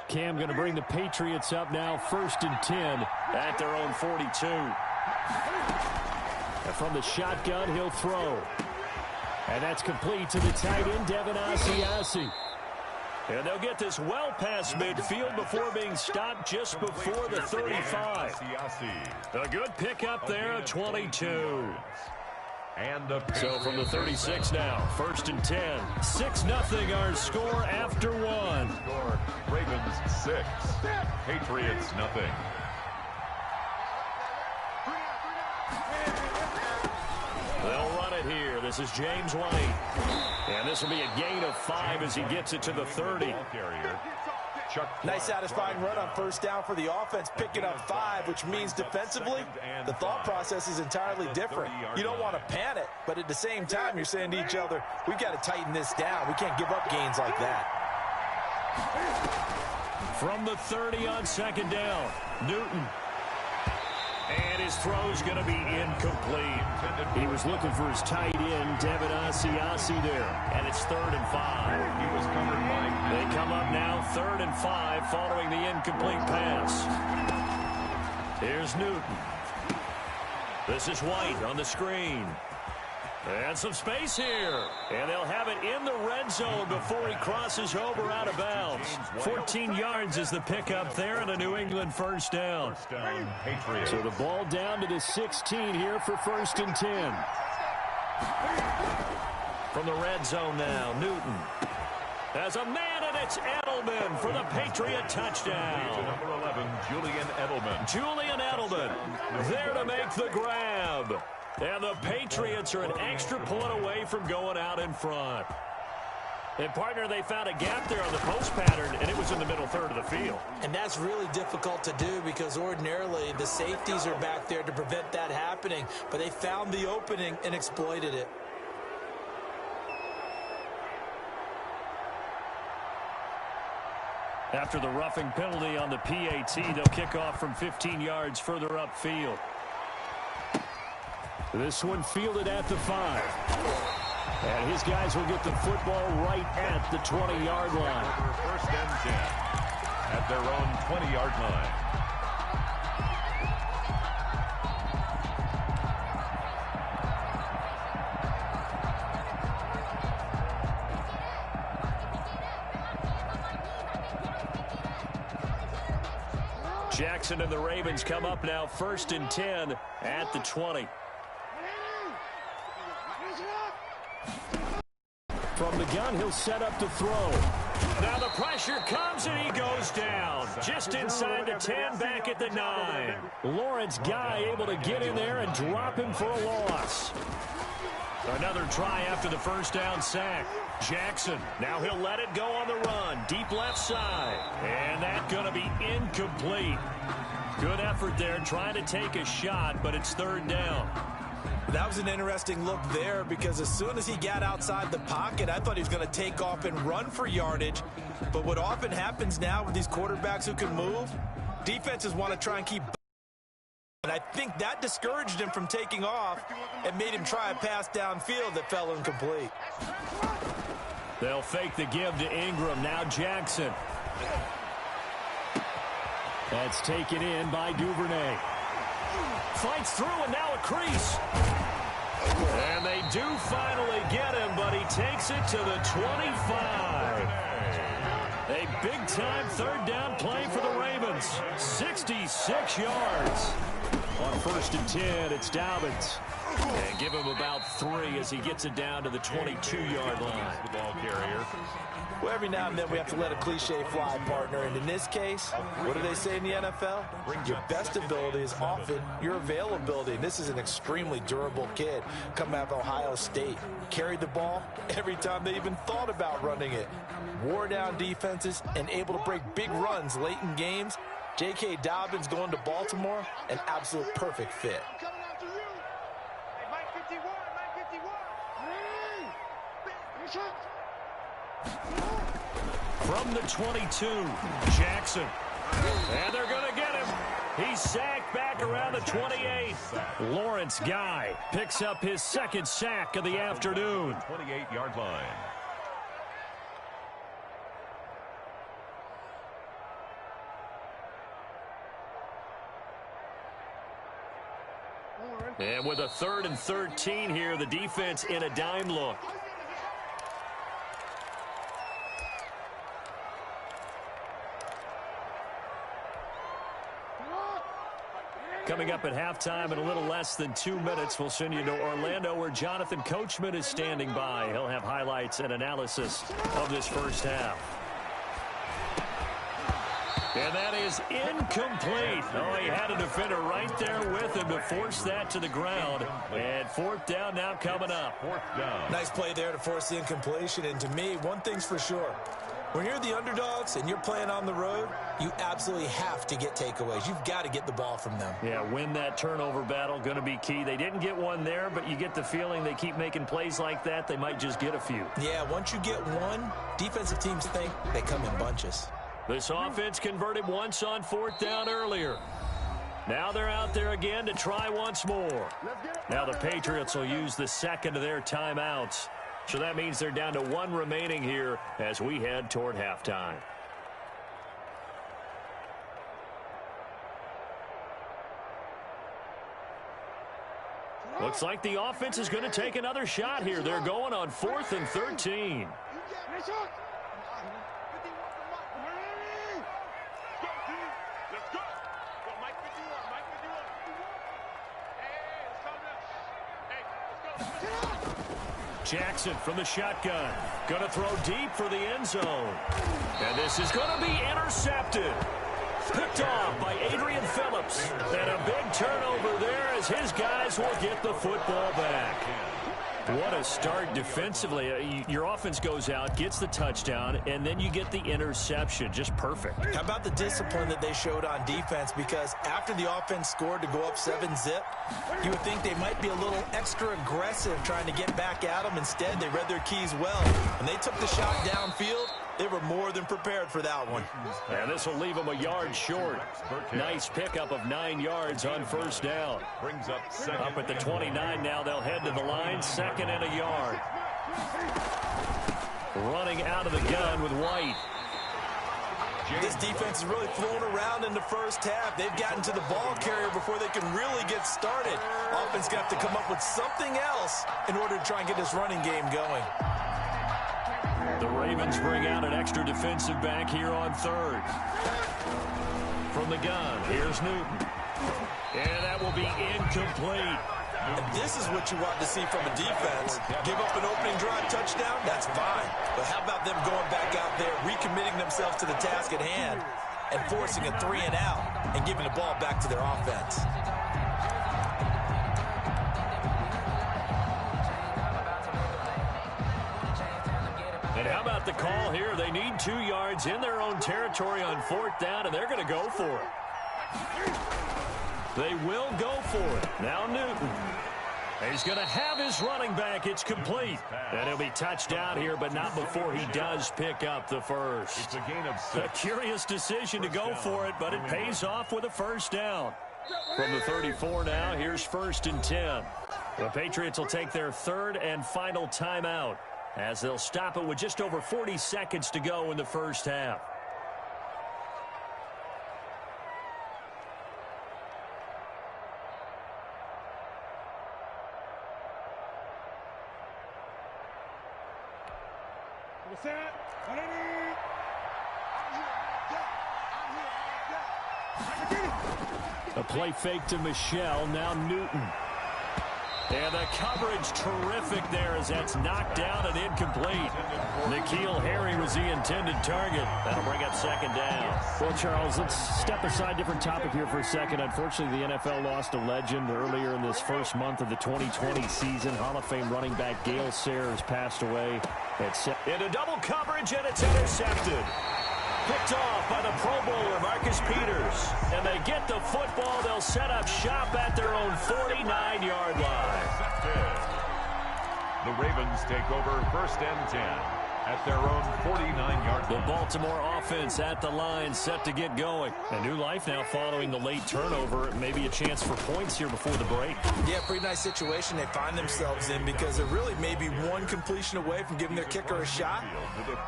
Cam going to bring the Patriots up now, 1st and 10 at their own 42. And from the shotgun, he'll throw. And that's complete to the tight end, Devin Asiasi. And they'll get this well past midfield before being stopped just before the 35. A good pickup there at 22. So from the 36 now, 1st and 10. 6-0 our score after one. Ravens 6, Patriots 0. They'll run it here. This is James White. And this will be a gain of 5 as he gets it to the 30. Nice satisfying run on 1st down for the offense, picking up 5, which means defensively, the thought process is entirely different. You don't want to panic, but at the same time, you're saying to each other, we've got to tighten this down. We can't give up gains like that. From the 30 on 2nd down, Newton. And his throw's going to be incomplete. He was looking for his tight end, Devin Asiasi there. And it's 3rd and 5. He was covered by. They come up now 3rd and 5 following the incomplete pass. Here's Newton. This is White on the screen. And some space here. And they'll have it in the red zone before he crosses over out of bounds. 14 yards is the pickup there and a New England 1st down. So the ball down to the 16 here for 1st and 10. From the red zone now, Newton. As a man, and it's Edelman for the Patriot touchdown. Number 11, Julian Edelman. Julian Edelman there to make the grab. And the Patriots are an extra point away from going out in front. And, partner, they found a gap there on the post pattern, and it was in the middle 3rd of the field. And that's really difficult to do because ordinarily the safeties are back there to prevent that happening. But they found the opening and exploited it. After the roughing penalty on the PAT, they'll kick off from 15 yards further upfield. This one fielded at the 5. And his guys will get the football right at the 20-yard line. 1st and 10 at their own 20-yard line. Jackson and the Ravens come up now 1st and 10 at the 20. From the gun, he'll set up to throw. Now the pressure comes and he goes down. Just inside the 10, back at the 9. Lawrence Guy able to get in there and drop him for a loss. Another try after the 1st down sack. Jackson, now he'll let it go on the run. Deep left side. And that's going to be incomplete. Good effort there trying to take a shot, but it's 3rd down. That was an interesting look there because as soon as he got outside the pocket, I thought he was going to take off and run for yardage. But what often happens now with these quarterbacks who can move, defenses want to try and keep. And I think that discouraged him from taking off and made him try a pass downfield that fell incomplete. They'll fake the give to Ingram. Now Jackson. That's taken in by Duvernay. Fights through and now a crease. And they do finally get him, but he takes it to the 25. A big-time 3rd down play for the Ravens. 66 yards. On 1st and 10, it's Dobbins. And give him about 3 as he gets it down to the 22-yard line. The ball carrier. Well, every now and then we have to let a cliche fly, partner. And in this case, what do they say in the NFL? Your best ability is often your availability. And this is an extremely durable kid coming out of Ohio State. Carried the ball every time they even thought about running it. Wore down defenses and able to break big runs late in games. J.K. Dobbins going to Baltimore, an absolute perfect fit. From the 22, Jackson. And they're going to get him. He's sacked back around the 28. Lawrence Guy picks up his 2nd sack of the afternoon. 28-yard line. And with a 3rd and 13 here, the defense in a dime look. Coming up at halftime in a little less than 2 minutes, we'll send you to Orlando where Jonathan Coachman is standing by. He'll have highlights and analysis of this first half. And that is incomplete. Oh, he had a defender right there with him to force that to the ground. And 4th down now coming up. 4th down. Nice play there to force the incompletion. And to me, one thing's for sure. When you're the underdogs and you're playing on the road, you absolutely have to get takeaways. You've got to get the ball from them. Yeah, win that turnover battle, going to be key. They didn't get one there, but you get the feeling they keep making plays like that, they might just get a few. Yeah, once you get one, defensive teams think they come in bunches. This offense converted once on 4th down earlier. Now they're out there again to try once more. Now the Patriots will use the second of their timeouts. So that means they're down to 1 remaining here as we head toward halftime. Looks like the offense is going to take another shot here. They're going on 4th and 13. Jackson from the shotgun. Going to throw deep for the end zone. And this is going to be intercepted. Picked off by Adrian Phillips. And a big turnover there as his guys will get the football back. What a start defensively. Your offense goes out, gets the touchdown, and then you get the interception. Just perfect. How about the discipline that they showed on defense? Because after the offense scored to go up 7-zip, you would think they might be a little extra aggressive trying to get back at them. Instead, they read their keys well. When they took the shot downfield, they were more than prepared for that one. And this will leave them a yard short. Nice pickup of 9 yards on 1st down. Brings up Up at the 29 now, they'll head to the line, 2nd and a yard. Running out of the gun with White. This defense is really thrown around in the first half. They've gotten to the ball carrier before they can really get started. Offense got to come up with something else in order to try and get this running game going. The Ravens bring out an extra defensive back here on 3rd. From the gun, here's Newton. And that will be incomplete. And this is what you want to see from a defense. Give up an opening drive touchdown, that's fine. But how about them going back out there, recommitting themselves to the task at hand, and forcing a 3 and out, and giving the ball back to their offense. And how about the call here? They need 2 yards in their own territory on 4th down, and they're going to go for it. They will go for it. Now Newton. He's going to have his running back. It's complete. And he'll be touched down here, but not before he does pick up the first. It's a gain of 6. A curious decision to go for it, but it pays off with a 1st down. From the 34 now, here's 1st and 10. The Patriots will take their 3rd and final timeout as they'll stop it with just over 40 seconds to go in the first half. A play fake to Michelle, now Newton. And the coverage terrific there as that's knocked down and incomplete. N'Keal Harry was the intended target. That'll bring up 2nd down. Well, Charles, let's step aside, different topic here for a second. Unfortunately, the NFL lost a legend earlier in this first month of the 2020 season. Hall of Fame running back Gale Sayers passed away. Into double coverage, and it's intercepted. Picked off by the Pro Bowler, Marcus Peters. And they get the football. They'll set up shop at their own 49-yard line. The Ravens take over 1st and 10 at their own 49-yard The line. Baltimore offense at the line, set to get going. A new life now following the late turnover. Maybe a chance for points here before the break. Yeah, pretty nice situation they find themselves in because they're really maybe one completion away from giving their kicker a shot,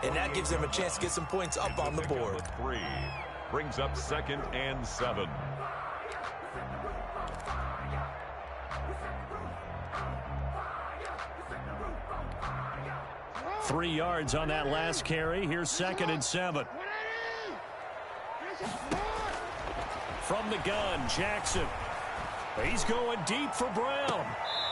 and that gives them a chance to get some points up on the board. 3 brings up 2nd and 7. 3 yards on that last carry. Here's 2nd and 7. From the gun, Jackson. He's going deep for Brown.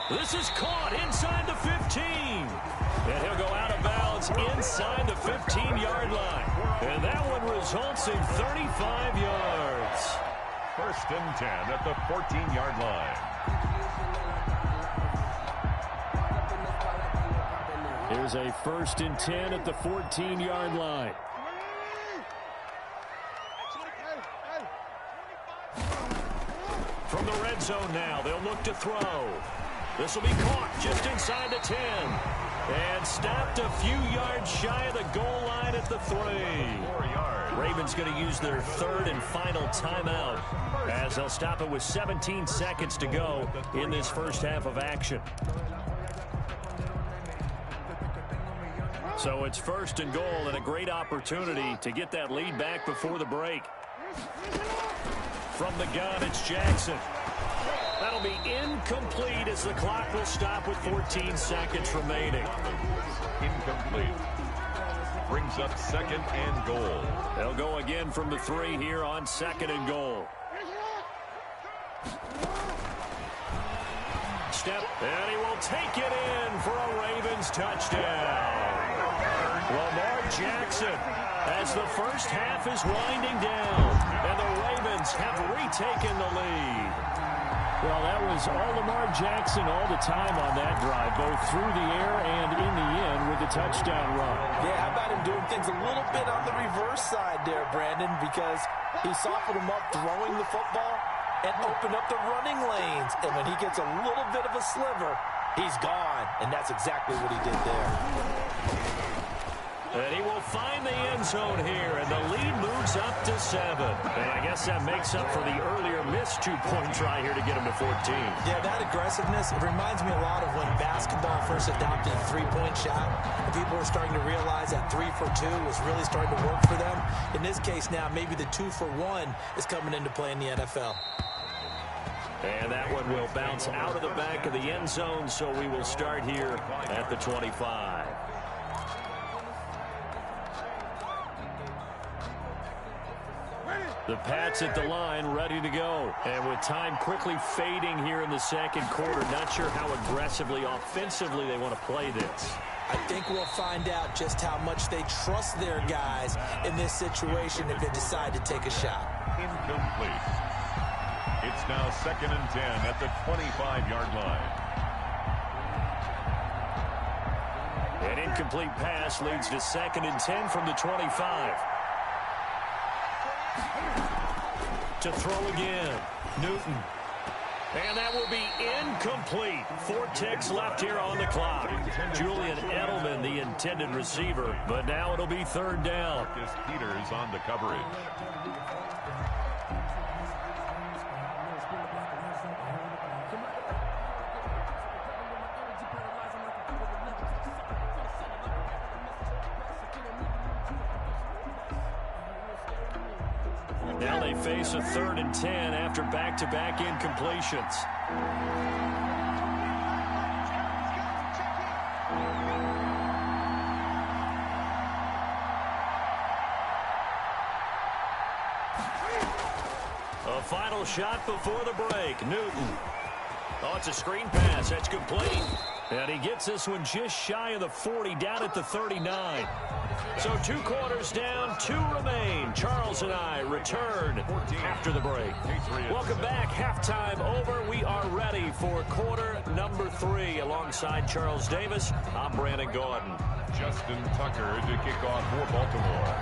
This is caught inside the 15. And he'll go out of bounds inside the 15-yard line. And that one results in 35 yards. 1st and 10 at the 14-yard line. Here's a 1st and 10 at the 14-yard line. From the red zone now, they'll look to throw. This will be caught just inside the 10. And stopped a few yards shy of the goal line at the 3. 4 yards. Ravens going to use their 3rd and final timeout as they'll stop it with 17 seconds to go in this first half of action. So it's 1st and goal and a great opportunity to get that lead back before the break. From the gun, it's Jackson. That'll be incomplete as the clock will stop with 14 seconds remaining. Incomplete. Brings up 2nd and goal. They'll go again from the 3 here on 2nd and goal. Step, and he will take it in for a Ravens touchdown. Lamar Jackson, as the first half is winding down, and the Ravens have retaken the lead. Well, that was all Lamar Jackson all the time on that drive, both through the air and in the end with the touchdown run. Yeah, how about him doing things a little bit on the reverse side there, Brandon, because he softened him up throwing the football and opened up the running lanes. And when he gets a little bit of a sliver, he's gone. And that's exactly what he did there. And he will find the end zone here, and the lead moves up to 7. And I guess that makes up for the earlier missed 2-point try here to get him to 14. Yeah, that aggressiveness, it reminds me a lot of when basketball first adopted a three-point shot, and people were starting to realize that 3 for 2 was really starting to work for them. In this case now, maybe the 2 for 1 is coming into play in the NFL. And that one will bounce out of the back of the end zone, so we will start here at the 25. The Pats at the line, ready to go. And with time quickly fading here in the second quarter, not sure how aggressively, offensively they want to play this. I think we'll find out just how much they trust their guys in this situation if they decide to take a shot. Incomplete. It's now 2nd and 10 at the 25-yard line. An incomplete pass leads to 2nd and 10 from the 25. To throw again, Newton. And that will be incomplete. 4 ticks left here on the clock. Julian Edelman, the intended receiver, but now it'll be 3rd down. Marcus Peters on the coverage. Now they face a 3rd and 10 after back-to-back incompletions. A final shot before the break. Newton. Oh, it's a screen pass. That's complete. And he gets this one just shy of the 40, down at the 39. So 2 quarters down, 2 remain. Charles and I return after the break. Welcome back. Halftime over. We are ready for quarter number 3. Alongside Charles Davis, I'm Brandon Gordon. Justin Tucker to kick off for Baltimore.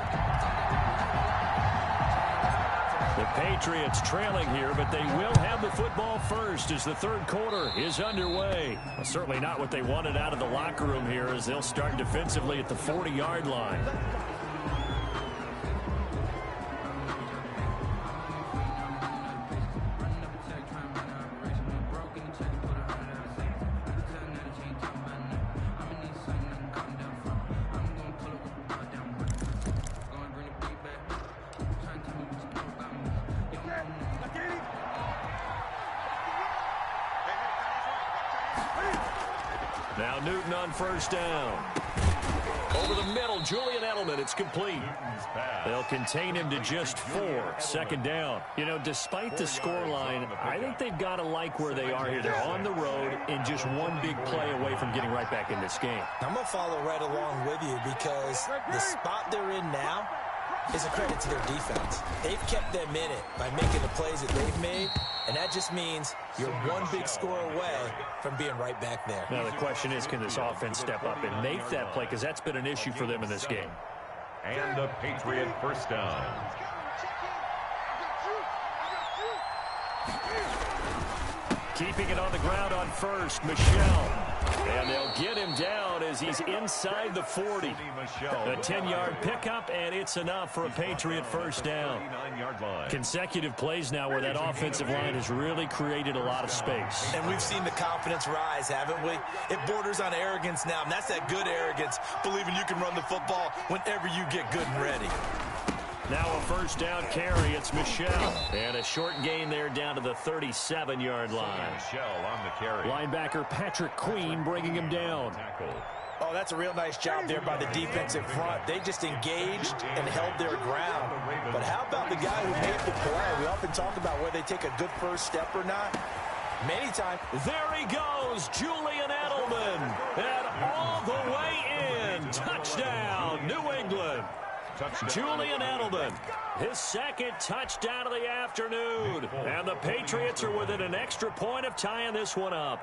The Patriots trailing here, but they will have the football first as the 3rd quarter is underway. Well, certainly not what they wanted out of the locker room here as they'll start defensively at the 40-yard line. Now Newton on 1st down. Over the middle, Julian Edelman. It's complete. They'll contain him to just 4. Second down. You know, despite the scoreline, I think they've got to like where they are here. They're on the road and just one big play away from getting right back in this game. I'm going to follow right along with you because the spot they're in now is a credit to their defense. They've kept them in it by making the plays that they've made, and that just means you're one big score away from being right back there. Now the question is, can this offense step up and make that play? Because that's been an issue for them in this game. And a Patriot first down. Keeping it on the ground on first, Michel. And they'll get him down as he's inside the 40. A 10-yard pickup, and it's enough for a Patriot first down. Consecutive plays now where that offensive line has really created a lot of space. And we've seen the confidence rise, haven't we? It borders on arrogance now, and that's that good arrogance, believing you can run the football whenever you get good and ready. Now a first down carry. It's Michel. And a short gain there down to the 37-yard line. Michel on the carry. Linebacker Patrick Queen bringing him down. Oh, that's a real nice job there by the defensive front. They just engaged and held their ground. But how about the guy who made the play? We often talk about whether they take a good first step or not. Many times. There he goes, Julian Edelman. And all the way in. Touchdown, New England. Julian Edelman, his second touchdown of the afternoon. And the Patriots are within an extra point of tying this one up.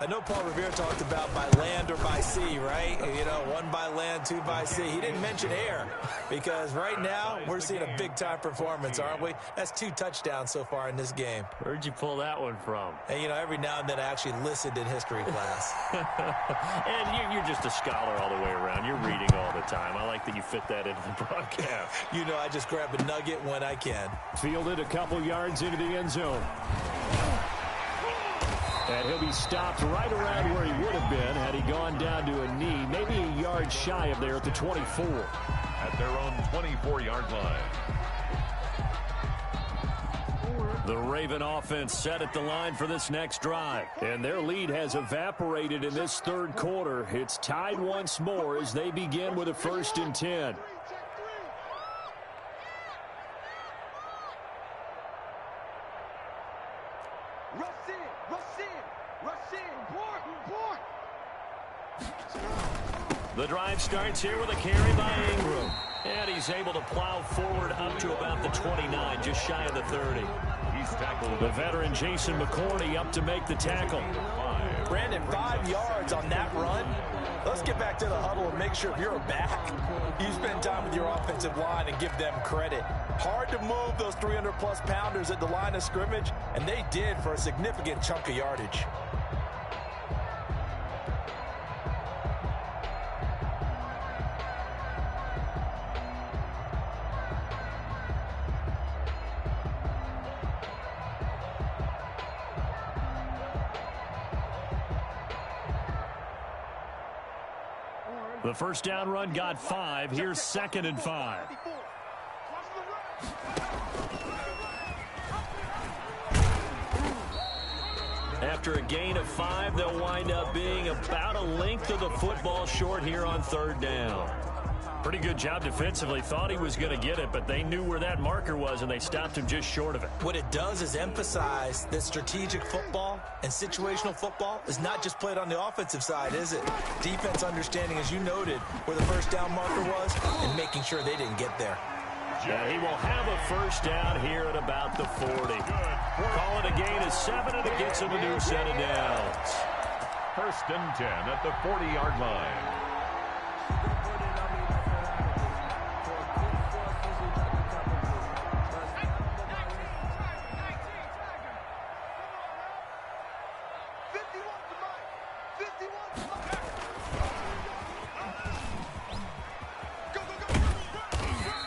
I know Paul Revere talked about by land or by sea, right? You know, 1 by land, 2 by sea. He didn't mention air because right now we're seeing a big-time performance, aren't we? That's 2 touchdowns so far in this game. Where'd you pull that one from? And, you know, every now and then I actually listened in history class. And you're just a scholar all the way around. You're reading all the time. I like that you fit that into the broadcast. You know, I just grab a nugget when I can. Fielded a couple yards into the end zone. And he'll be stopped right around where he would have been had he gone down to a knee, maybe a yard shy of there at the 24. At their own 24-yard line. The Raven offense set at the line for this next drive. And their lead has evaporated in this third quarter. It's tied once more as they begin with a 1st and 10. The drive starts here with a carry by Ingram. And he's able to plow forward up to about the 29, just shy of the 30. He's tackled. The veteran Jason McCourty up to make the tackle. Brandon, 5 yards on that run. Let's get back to the huddle and make sure if you're a back, you spend time with your offensive line and give them credit. Hard to move those 300-plus pounders at the line of scrimmage, and they did for a significant chunk of yardage. The first down run got 5. Here's 2nd and 5. After a gain of 5, they'll wind up being about a length of the football short here on 3rd down. Pretty good job defensively. Thought he was going to get it, but they knew where that marker was, and they stopped him just short of it. What it does is emphasize that strategic football and situational football is not just played on the offensive side, is it? Defense understanding, as you noted, where the first down marker was and making sure they didn't get there. Yeah, he will have a first down here at about the 40. Call it a gain of 7, and it gets him a new set of downs. 1st and 10 at the 40-yard line.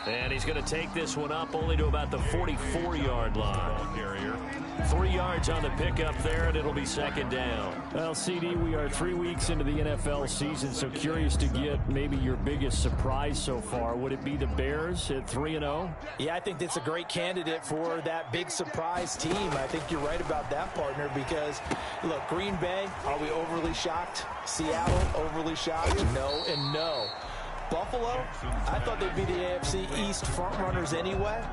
And he's going to take this one up only to about the 44-yard line. 3 yards on the pickup there, and it'll be second down. Well, CD, we are 3 weeks into the NFL season, so curious to get maybe your biggest surprise so far. Would it be the Bears at 3-0? Yeah, I think that's a great candidate for that big surprise team. I think you're right about that, partner, because, look, Green Bay, are we overly shocked? Seattle, overly shocked? No and no. Buffalo, I thought they'd be the AFC East frontrunners anyway.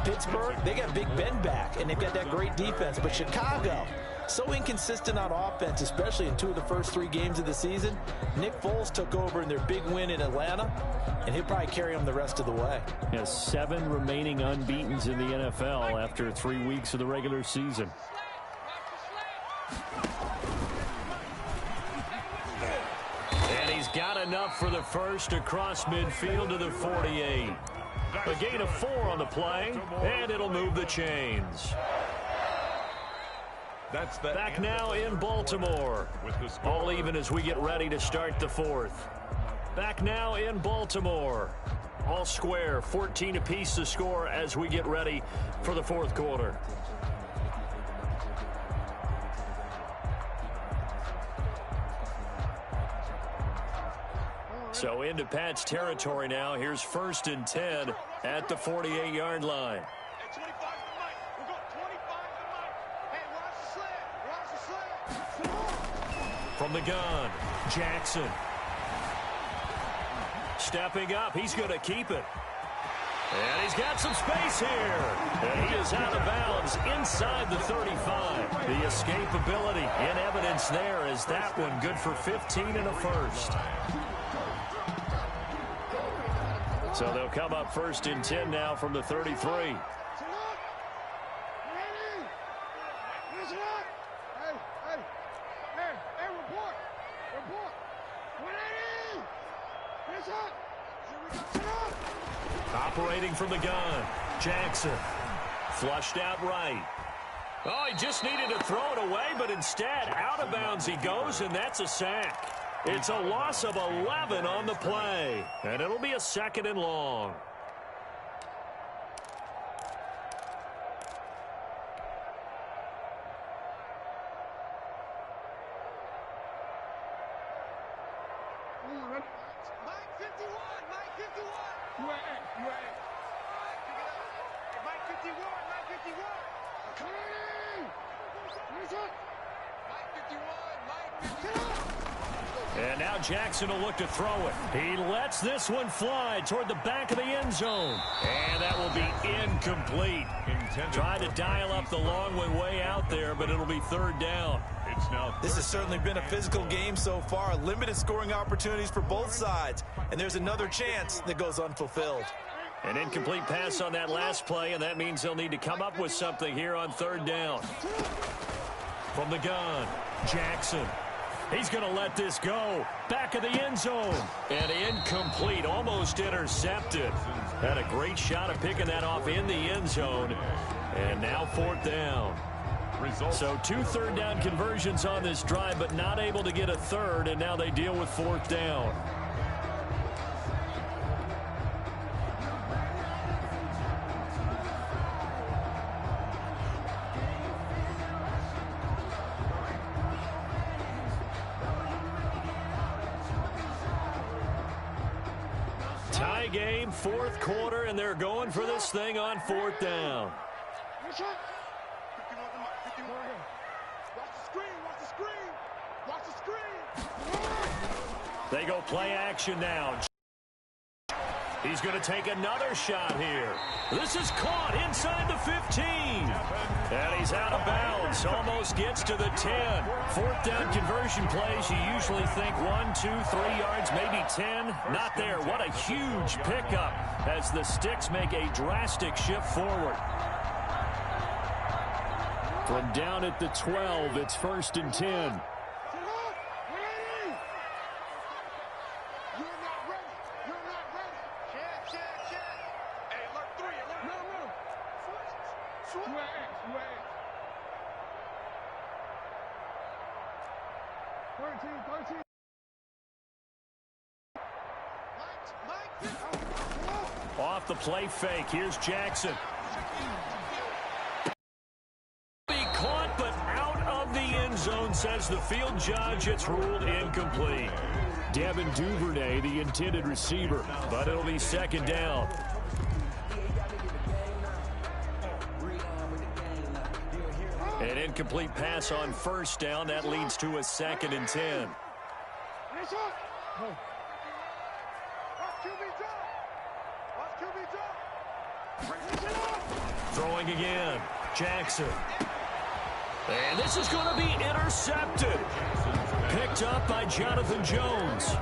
Pittsburgh, they got Big Ben back, and they've got that great defense. But Chicago, so inconsistent on offense, especially in 2 of the first 3 games of the season. Nick Foles took over in their big win in Atlanta, and he'll probably carry them the rest of the way. Has 7 remaining unbeatens in the NFL after 3 weeks of the regular season. Got enough for the first across midfield to the 48. A gain of 4 on the play, and it'll move the chains. Back now in Baltimore. All even as we get ready to start the 4th. Back now in Baltimore. All square, 14 apiece to score as we get ready for the 4th quarter. So into Pat's territory now. Here's 1st and 10 at the 48-yard line. From the gun, Jackson. Stepping up, he's going to keep it. And he's got some space here. And he is out of bounds inside the 35. The escapability in evidence there is that one good for 15 and a first. So they'll come up 1st and 10 now from the 33. Operating from the gun, Jackson. Flushed out right. Oh, he just needed to throw it away, but instead, out of bounds he goes, and that's a sack. It's a loss of 11 on the play, and it'll be a 2nd and long. And now Jackson will look to throw it. He lets this one fly toward the back of the end zone. And that will be incomplete. Tried to dial up the long one way out there, but it'll be 3rd down. This has certainly been a physical game so far. Limited scoring opportunities for both sides. And there's another chance that goes unfulfilled. An incomplete pass on that last play, and that means they'll need to come up with something here on 3rd down. From the gun, Jackson. He's going to let this go. Back of the end zone. And incomplete, almost intercepted. Had a great shot at picking that off in the end zone. And now 4th down. So 2 3rd down conversions on this drive, but not able to get a 3rd, and now they deal with 4th down. Tie game, 4th quarter, and they're going for this thing on 4th down. They go play action now. He's going to take another shot here. This is caught inside the 15. And he's out of bounds. Almost gets to the 10. 4th down conversion plays. You usually think 1, 2, 3 yards, maybe 10. Not there. What a huge pickup as the Sticks make a drastic shift forward. From down at the 12, it's 1st and 10. off the play fake. Here's Jackson. Be caught, but out of the end zone, says the field judge. It's ruled incomplete. Devin Duvernay, the intended receiver, but it'll be second down. An incomplete pass on first down. That leads to a 2nd and 10. Throwing again. Jackson. And this is going to be intercepted. Picked up by Jonathan Jones.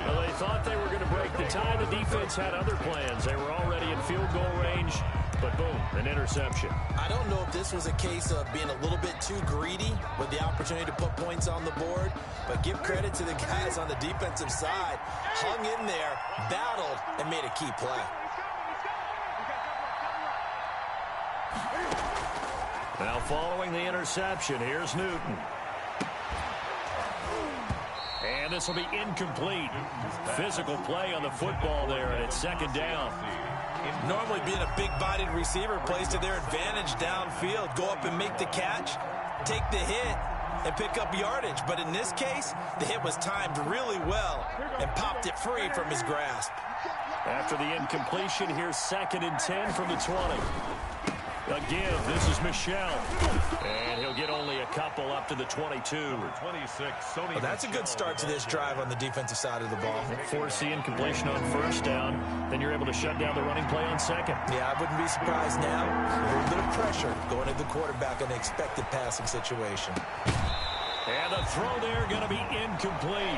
Well, they thought they were going to break the tie. The defense had other plans. They were already in field goal range. But boom, an interception. I don't know if this was a case of being a little bit too greedy with the opportunity to put points on the board, but give credit to the guys on the defensive side. Hung in there, battled, and made a key play. Now following the interception, here's Newton. And this will be incomplete. Physical play on the football there, and it's second down. Normally being a big-bodied receiver plays to their advantage downfield. Go up and make the catch, take the hit, and pick up yardage. But in this case, the hit was timed really well and popped it free from his grasp. After the incompletion, here's 2nd and 10 from the 20. Again, this is Michel. And he'll get only a couple up to the 22. Well, that's a good start to this drive on the defensive side of the ball. Force the incompletion on first down. Then you're able to shut down the running play on second. Yeah, I wouldn't be surprised now. A little bit of pressure going at the quarterback in an expected passing situation. And the throw there going to be incomplete.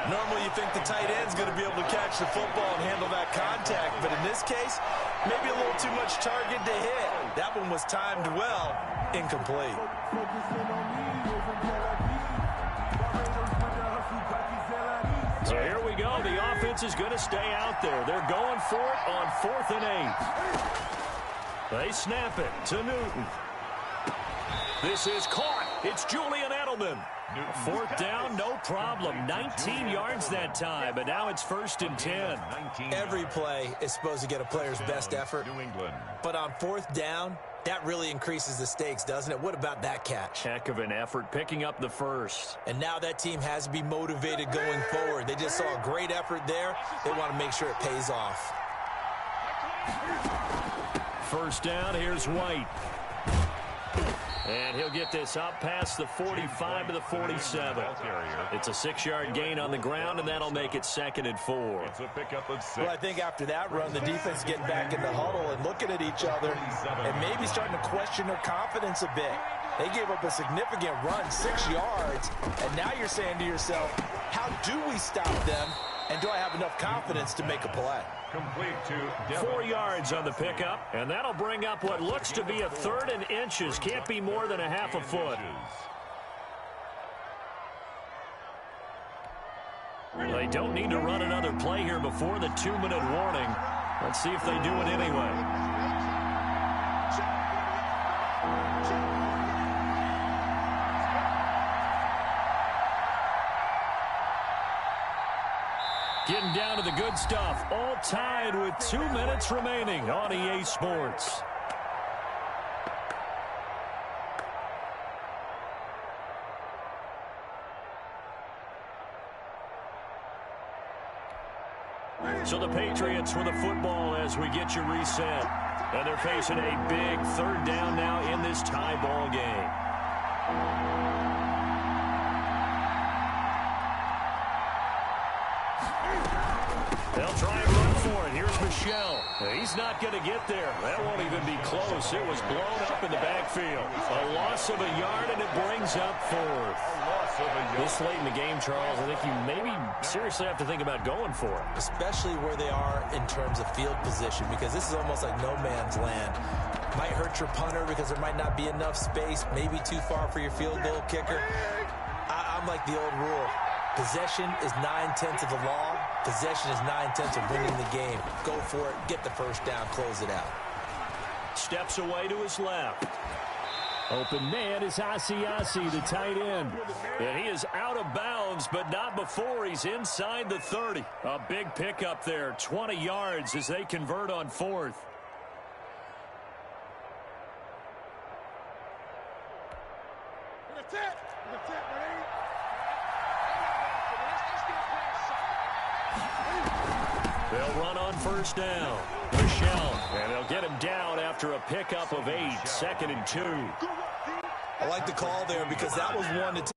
Normally you think the tight end's going to be able to catch the football and handle that contact, but in this case, maybe a little too much target to hit. That one was timed well, incomplete. So here we go. The offense is going to stay out there. They're going for it on 4th and 8. They snap it to Newton. This is caught. It's Julian Edelman. 4th down, no problem. 19 yards that time, but now it's 1st and 10. Every play is supposed to get a player's best effort, but on 4th down, that really increases the stakes, doesn't it? What about that catch? Heck of an effort, picking up the first. And now that team has to be motivated going forward. They just saw a great effort there. They want to make sure it pays off. 1st down, here's White. And he'll get this up past the 45 to the 47. It's a 6-yard gain on the ground, and that'll make it 2nd and 4. It's a pickup of 6. Well, I think after that run, the defense getting back in the huddle and looking at each other and maybe starting to question their confidence a bit. They gave up a significant run, 6 yards, and now you're saying to yourself, how do we stop them, and do I have enough confidence to make a play? Complete to 4 yards on the pickup, and that'll bring up what looks to be a 3rd and inches. Can't be more than a half a foot. They don't need to run another play here before the 2-minute warning. Let's see if they do it anyway. Getting down to the good stuff. All tied with 2 minutes remaining on EA Sports. So the Patriots with the football as we get you reset. And they're facing a big 3rd down now in this tie ball game. They'll try and run for it. Here's Michel. He's not going to get there. That won't even be close. It was blown up in the backfield. A loss of a yard, and it brings up 4th. This late in the game, Charles, I think you maybe seriously have to think about going for it. Especially where they are in terms of field position, because this is almost like no man's land. Might hurt your punter because there might not be enough space, maybe too far for your field goal kicker. I'm like the old rule. Possession is 9/10 of the law. Possession is 9/10 of winning the game. Go for it, get the 1st down, close it out. Steps away to his left. Open man is Asiasi, the tight end. And he is out of bounds, but not before he's inside the 30. A big pickup there, 20 yards as they convert on 4th. They'll run on first down. Michelle, and they'll get him down after a pickup of 8, 2nd and 2. I like the call there because that was one to